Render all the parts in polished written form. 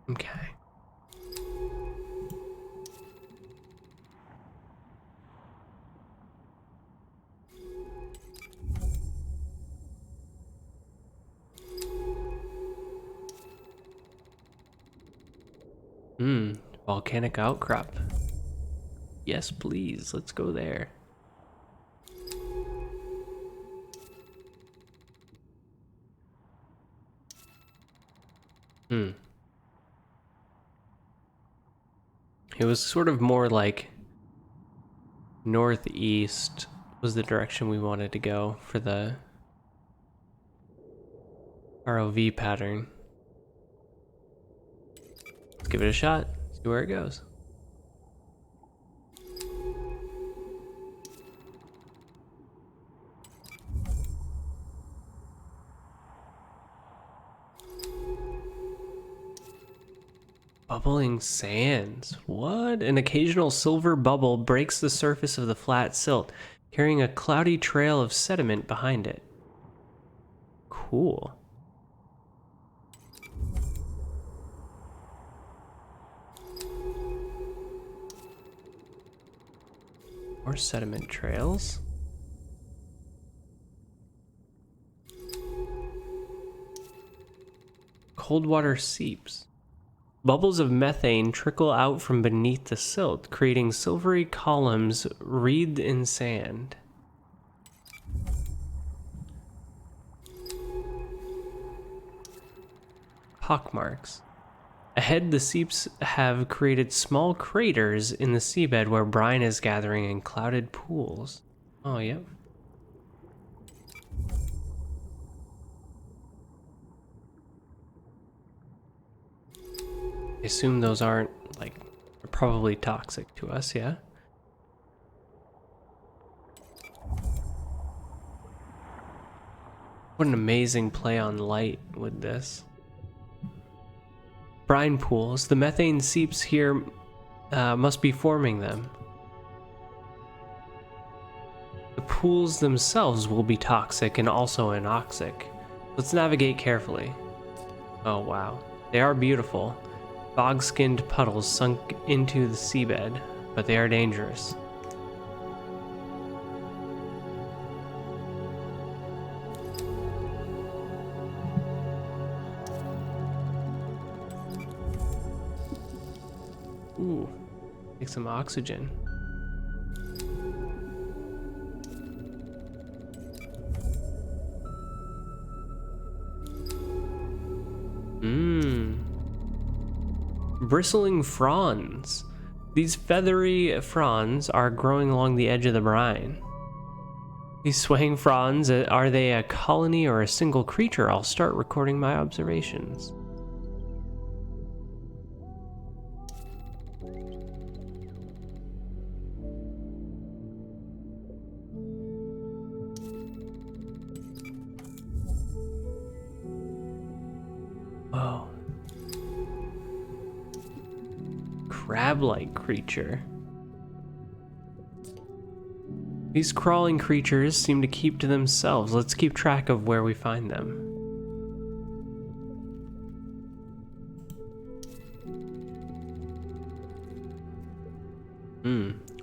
Okay. Volcanic outcrop. Yes, please. Let's go there. It was sort of more like northeast was the direction we wanted to go for the ROV pattern. Let's give it a shot, see where it goes. Bubbling sands. What? An occasional silver bubble breaks the surface of the flat silt, carrying a cloudy trail of sediment behind it. Cool. More sediment trails. Cold water seeps. Bubbles of methane trickle out from beneath the silt, creating silvery columns wreathed in sand. Pockmarks. Ahead, the seeps have created small craters in the seabed where brine is gathering in clouded pools. Oh, yep. I assume those aren't, like, they're probably toxic to us, yeah? What an amazing play on light with this. Brine pools. The methane seeps here must be forming them. The pools themselves will be toxic and also anoxic. Let's navigate carefully. Oh wow. They are beautiful. Bog-skinned puddles sunk into the seabed, but they are dangerous. Ooh, take some oxygen. Bristling fronds. These feathery fronds are growing along the edge of the brine. These swaying fronds, are they a colony or a single creature? I'll start recording my observations. Whoa. Crab-like creature. These crawling creatures seem to keep to themselves. Let's keep track of where we find them.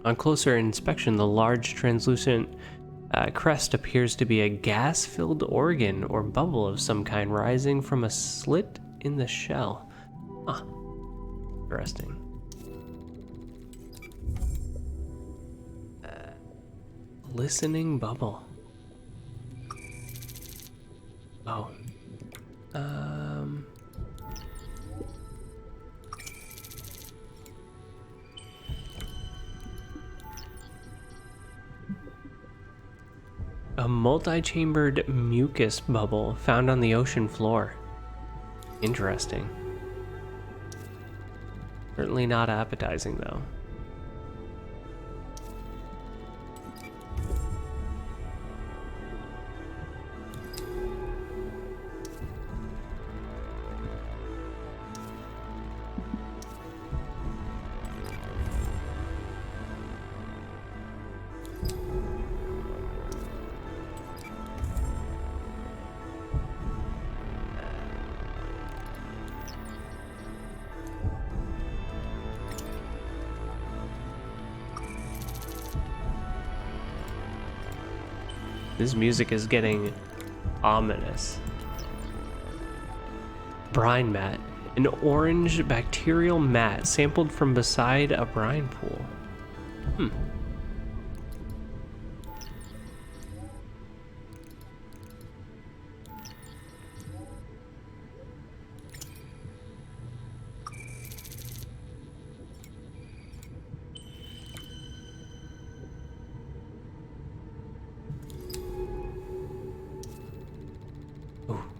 On closer inspection, the large translucent crest appears to be a gas-filled organ or bubble of some kind rising from a slit in the shell. Huh. Interesting. Listening bubble. Oh. A multi-chambered mucus bubble found on the ocean floor. Interesting. Certainly not appetizing, though. this music is getting ominous. Brine mat. An orange bacterial mat sampled from beside a brine pool. Ooh,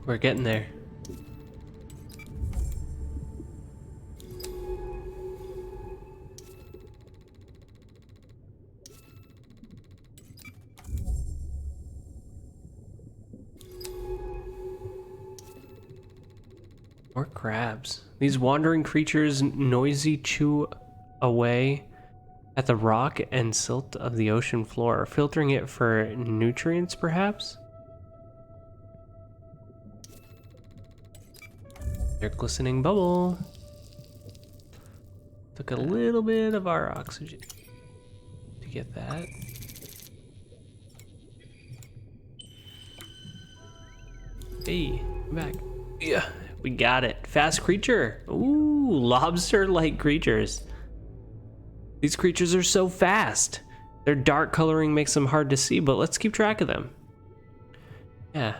we're getting there. More crabs. These wandering creatures noisy chew away at the rock and silt of the ocean floor, filtering it for nutrients, perhaps? Their glistening bubble. Took a little bit of our oxygen to get that. Hey, come back. Yeah, we got it. Fast creature. Ooh, lobster-like creatures. These creatures are so fast. Their dark coloring makes them hard to see, but let's keep track of them. Yeah.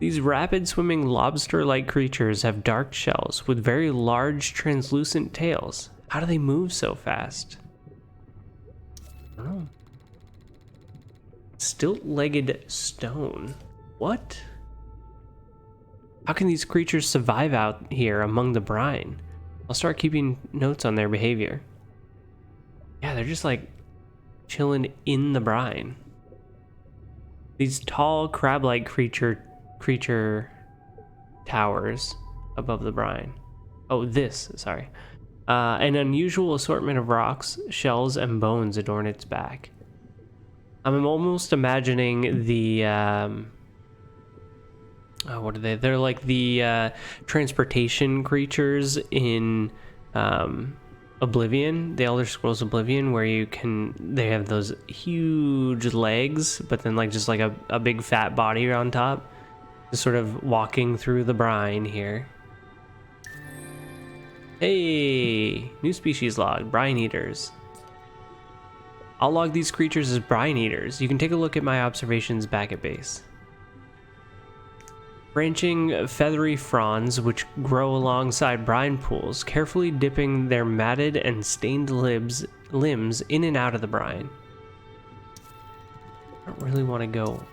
These rapid swimming lobster-like creatures have dark shells with very large translucent tails. How do they move so fast? I don't know. Stilt-legged stone. What? How can these creatures survive out here among the brine? I'll start keeping notes on their behavior. Yeah, they're just like chilling in the brine. These tall crab-like creature towers above the brine. Oh, sorry. An unusual assortment of rocks, shells, and bones adorn its back. I'm almost imagining the what are they? They're like the transportation creatures in Oblivion, the Elder Scrolls Oblivion, where they have those huge legs, but then like just like a big fat body on top, just sort of walking through the brine here. Hey, new species log, brine eaters. I'll log these creatures as brine eaters. You can take a look at my observations back at base. Branching feathery fronds which grow alongside brine pools, carefully dipping their matted and stained limbs in and out of the brine. I don't really want to go.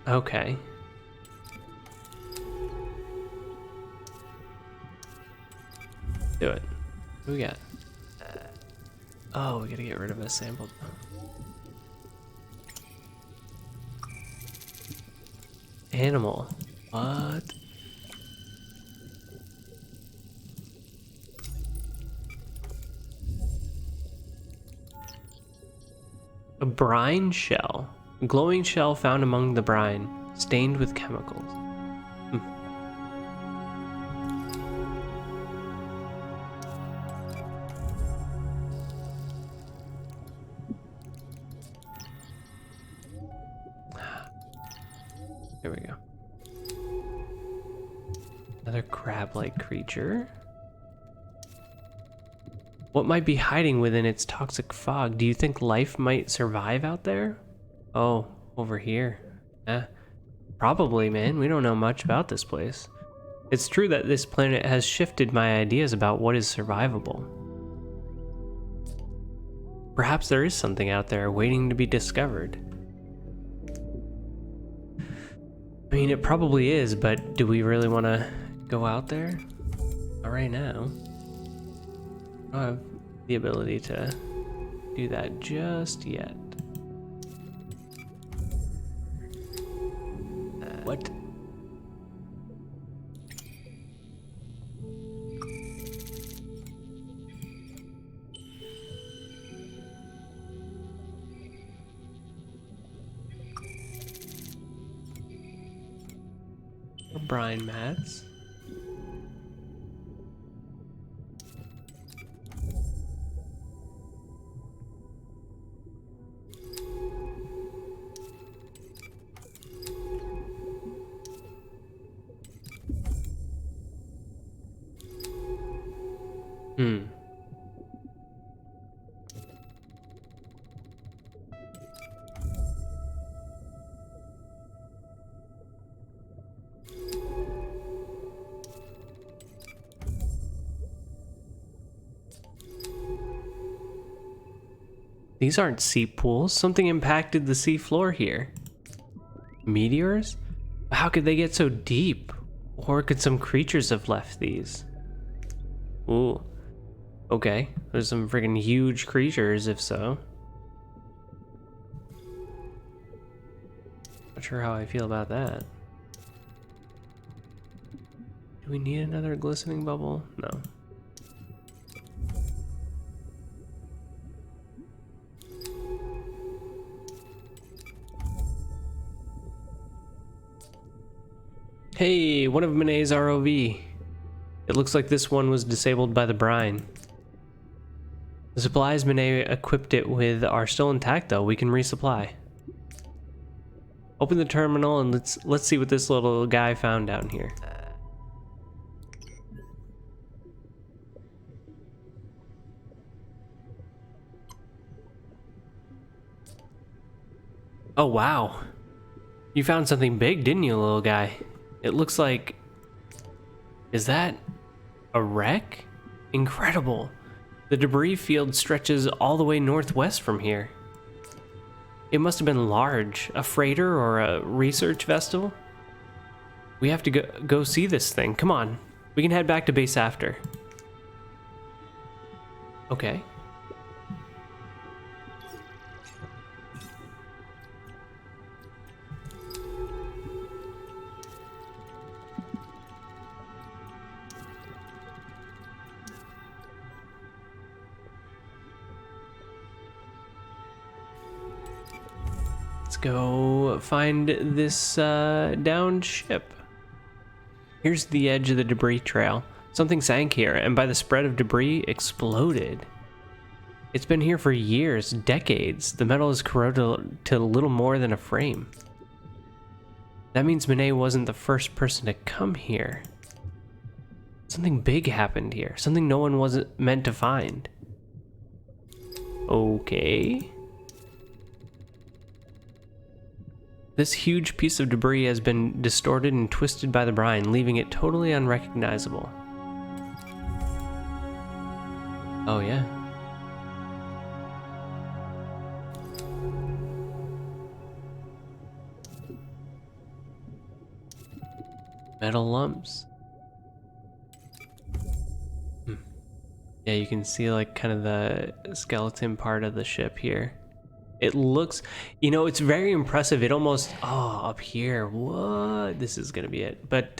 Okay. Do it. What do we got? Oh, we gotta get rid of a sample. Animal. What? A brine shell. A glowing shell found among the brine, stained with chemicals. There we go. Another crab-like creature. What might be hiding within its toxic fog? Do you think life might survive out there? Oh, over here. Probably, man. We don't know much about this place. It's true that this planet has shifted my ideas about what is survivable. Perhaps there is something out there waiting to be discovered. I mean, it probably is, but do we really want to go out there? Not right now. I don't have the ability to do that just yet. What? Brine mats. These aren't sea pools. Something impacted the sea floor here. Meteors? How could they get so deep? Or could some creatures have left these? Ooh. Okay. There's some freaking huge creatures, if so. Not sure how I feel about that. Do we need another glistening bubble? No. Hey, one of Manet's ROV. It looks like this one was disabled by the brine. The supplies Manet equipped it with are still intact though. We can resupply. Open the terminal and let's see what this little guy found down here. Oh wow. You found something big, didn't you, little guy? It looks like... Is that a wreck? Incredible. The debris field stretches all the way northwest from here. It must have been large. A freighter or a research vessel? We have to go see this thing. Come on. We can head back to base after. Okay. Let's go find this downed ship. Here's the edge of the debris trail. Something sank here, and by the spread of debris, exploded. It's been here for years, decades. The metal is corroded to little more than a frame. That means Manet wasn't the first person to come here. Something big happened here. Something no one wasn't meant to find. Okay. This huge piece of debris has been distorted and twisted by the brine, leaving it totally unrecognizable. Oh yeah. Metal lumps. Yeah, you can see like kind of the skeleton part of the ship here. It looks, you know, it's very impressive. It almost, oh, up here, what? This is gonna be it. But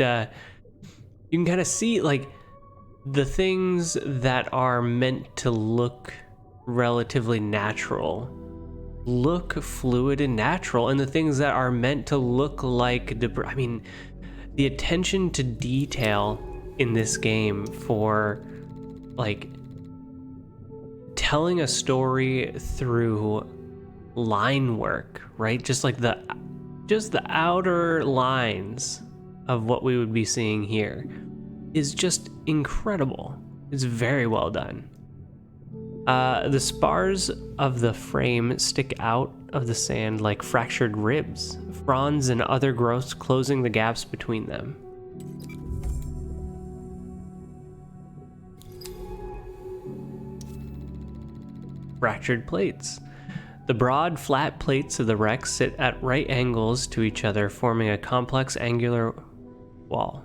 you can kind of see like the things that are meant to look relatively natural look fluid and natural, and the things that are meant to look like debris. I mean, the attention to detail in this game for like telling a story through line work, right? Just the outer lines of what we would be seeing here is just incredible. It's very well done. The spars of the frame stick out of the sand like fractured ribs, fronds and other growths closing the gaps between them. Fractured plates. The broad, flat plates of the wreck sit at right angles to each other, forming a complex angular wall.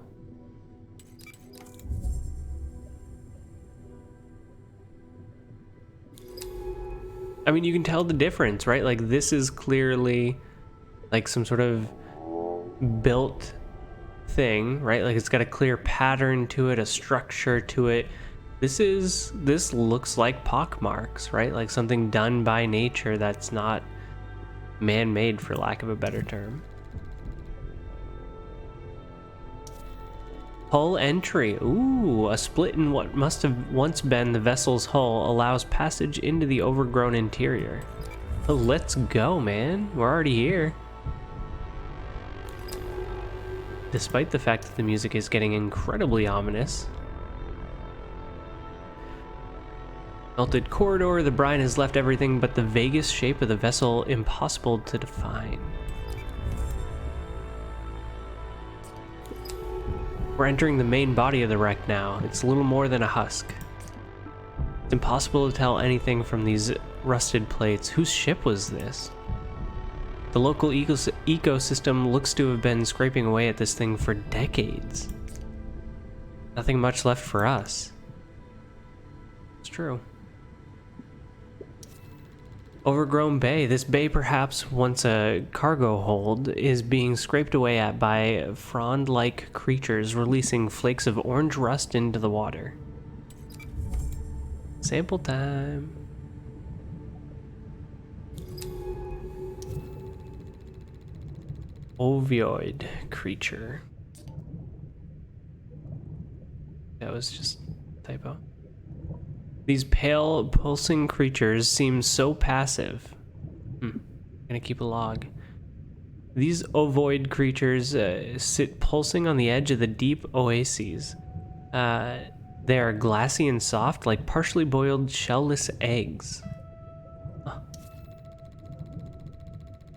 I mean, you can tell the difference, right? Like, this is clearly like some sort of built thing, right? Like, it's got a clear pattern to it, a structure to it. This looks like pockmarks, right? Like something done by nature that's not man-made, for lack of a better term. Hull entry. Ooh, a split in what must have once been the vessel's hull allows passage into the overgrown interior. Oh, let's go, man. We're already here. Despite the fact that the music is getting incredibly ominous. Melted corridor, the brine has left everything but the vaguest shape of the vessel impossible to define. We're entering the main body of the wreck now. It's little more than a husk. It's impossible to tell anything from these rusted plates. Whose ship was this? The local ecosystem looks to have been scraping away at this thing for decades. Nothing much left for us. It's true. Overgrown bay. This bay, perhaps once a cargo hold, is being scraped away at by frond-like creatures releasing flakes of orange rust into the water. Sample time. Ovoid creature. That was just a typo. These pale, pulsing creatures seem so passive. Gonna keep a log. These ovoid creatures sit pulsing on the edge of the deep oases. They are glassy and soft, like partially boiled shellless eggs.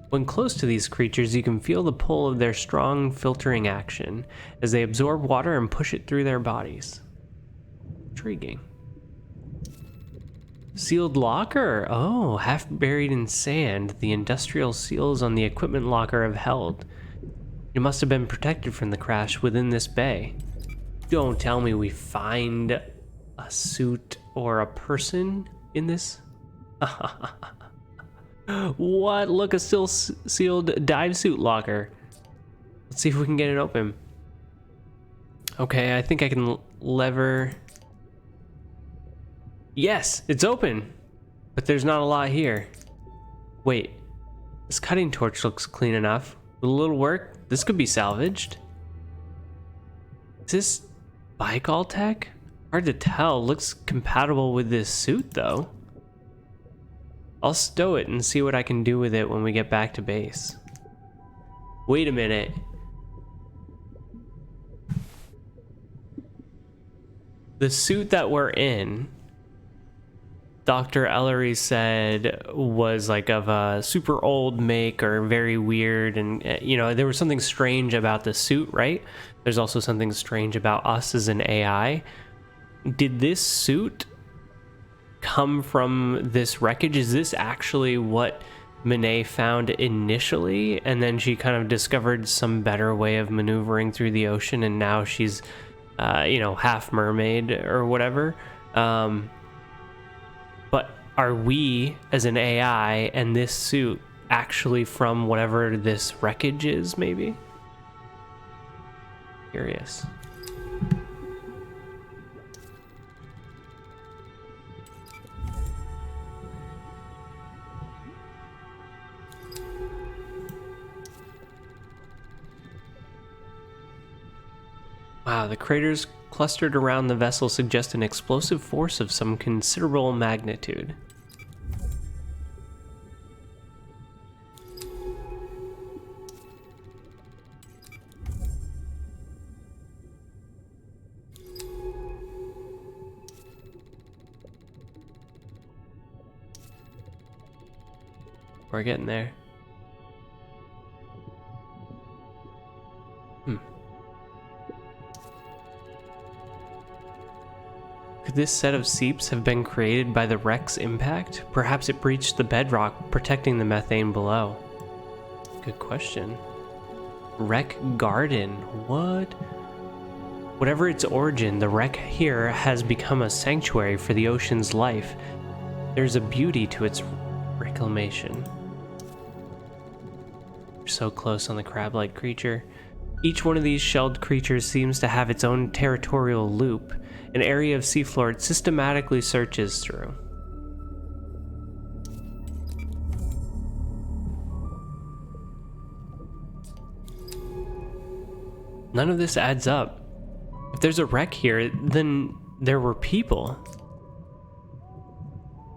When close to these creatures, you can feel the pull of their strong filtering action as they absorb water and push it through their bodies. Intriguing. Sealed locker? Oh, half buried in sand. The industrial seals on the equipment locker have held. It must have been protected from the crash within this bay. Don't tell me we find a suit or a person in this? What? Look, a still sealed dive suit locker. Let's see if we can get it open. Okay, I think I can lever. Yes, it's open, but there's not a lot here. Wait, this cutting torch looks clean enough. With a little work, this could be salvaged. Is this Baikal tech? Hard to tell. Looks compatible with this suit, though. I'll stow it and see what I can do with it when we get back to base. Wait a minute. The suit that we're in, Dr. Ellery said was like of a super old make or very weird, and you know, there was something strange about the suit, right? There's also something strange about us as an AI. Did this suit come from this wreckage? Is this actually what Monet found initially, and then she kind of discovered some better way of maneuvering through the ocean, and now she's you know, half mermaid or whatever? But are we, as an AI, and this suit actually from whatever this wreckage is, maybe? Curious. Wow, the craters clustered around the vessel suggest an explosive force of some considerable magnitude. We're getting there. Could this set of seeps have been created by the wreck's impact? Perhaps it breached the bedrock, protecting the methane below. Good question. Wreck garden. What? Whatever its origin, the wreck here has become a sanctuary for the ocean's life. There's a beauty to its reclamation. We're so close on the crab-like creature. Each one of these shelled creatures seems to have its own territorial loop, an area of seafloor it systematically searches through. None of this adds up. If there's a wreck here, then there were people.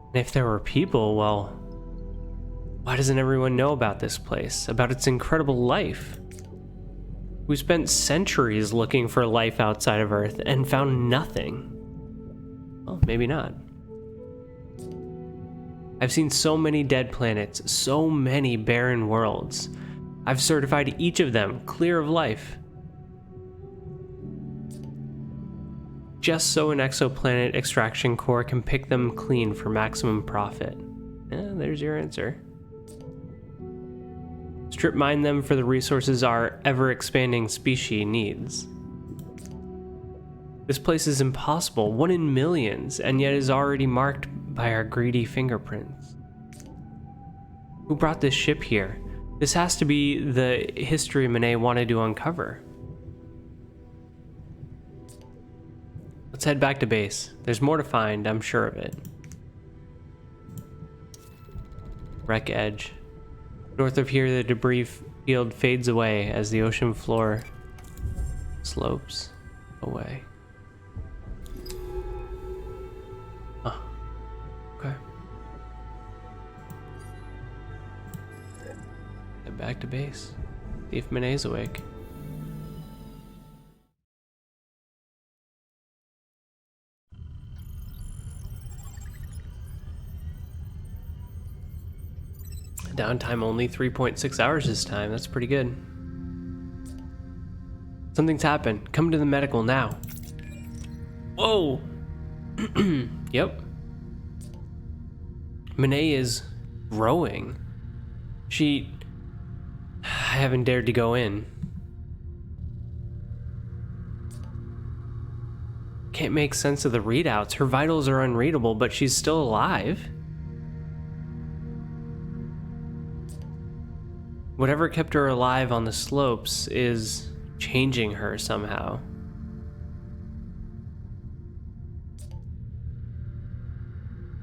And if there were people, well, why doesn't everyone know about this place, about its incredible life? We spent centuries looking for life outside of Earth and found nothing. Well, maybe not. I've seen so many dead planets, so many barren worlds. I've certified each of them clear of life. just so an exoplanet extraction core can pick them clean for maximum profit. There's your answer. Strip mine them for the resources our ever-expanding species needs. This place is impossible, 1 in millions, and yet is already marked by our greedy fingerprints. Who brought this ship here? This has to be the history Monet wanted to uncover. Let's head back to base. There's more to find, I'm sure of it. Wreck edge. North of here, the debris field fades away as the ocean floor slopes away. Huh. Okay. Head back to base. See if Monet's awake. Downtime only 3.6 hours this time. That's pretty good. Something's happened. Come to the medical now. Whoa! Yep. Monet is growing. I haven't dared to go in. Can't make sense of the readouts. Her vitals are unreadable, but she's still alive. Whatever kept her alive on the slopes is changing her somehow.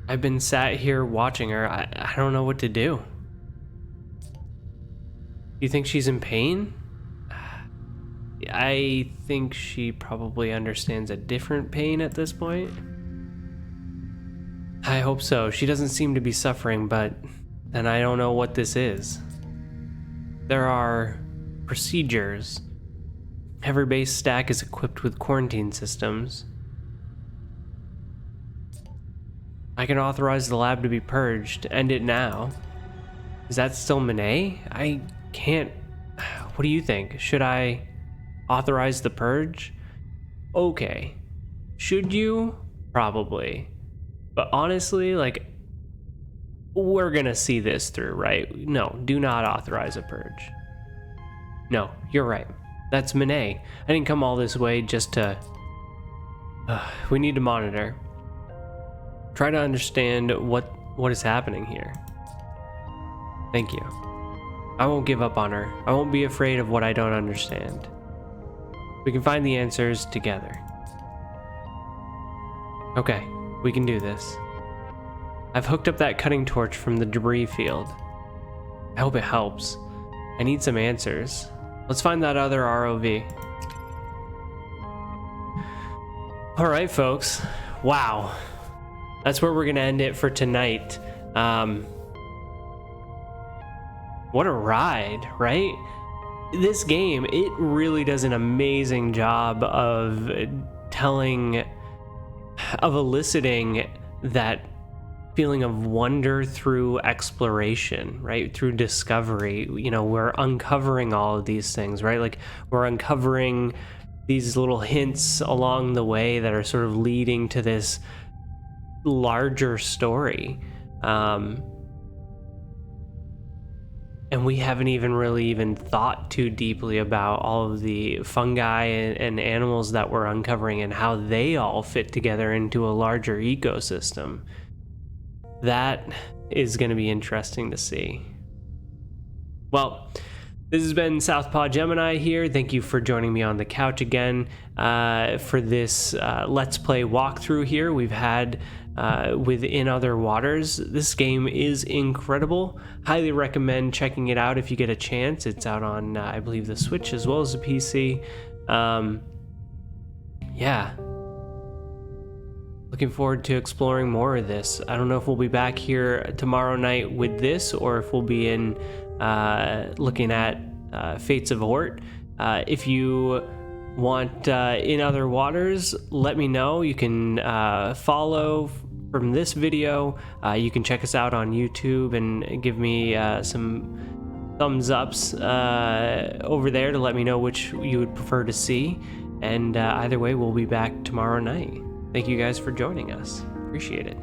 I've been sat here watching her. I don't know what to do. You think she's in pain? I think she probably understands a different pain at this point. I hope so. She doesn't seem to be suffering, but then I don't know what this is. There are procedures. Every base stack is equipped with quarantine systems. I can authorize the lab to be purged. End it now. Is that still Monet? I can't... What do you think? Should I authorize the purge? Okay. Should you? Probably. But honestly, like... We're gonna see this through, right? No, do not authorize a purge. No, you're right. That's Monet. I didn't come all this way just to... we need to monitor. Try to understand what is happening here. Thank you. I won't give up on her. I won't be afraid of what I don't understand. We can find the answers together. Okay, we can do this. I've hooked up that cutting torch from the debris field. I hope it helps. I need some answers. Let's find that other ROV. Alright, folks. Wow. That's where we're gonna end it for tonight. What a ride, right? This game, it really does an amazing job of eliciting that feeling of wonder through exploration, right? Through discovery. You know, we're uncovering all of these things, right? Like, we're uncovering these little hints along the way that are sort of leading to this larger story. And we haven't even thought too deeply about all of the fungi and animals that we're uncovering and how they all fit together into a larger ecosystem. That is going to be interesting to see. Well, this has been Southpaw Gemini here. Thank you for joining me on the couch again for this Let's Play walkthrough here we've had within Other Waters. This game is incredible. Highly recommend checking it out if you get a chance. It's out on, I believe, the Switch as well as the PC. Yeah. Looking forward to exploring more of this. I don't know if we'll be back here tomorrow night with this or if we'll be in looking at Fates of Hort. If you want In Other Waters, let me know. You can follow from this video. You can check us out on YouTube and give me some thumbs ups over there to let me know which you would prefer to see. And either way, we'll be back tomorrow night. Thank you guys for joining us. Appreciate it.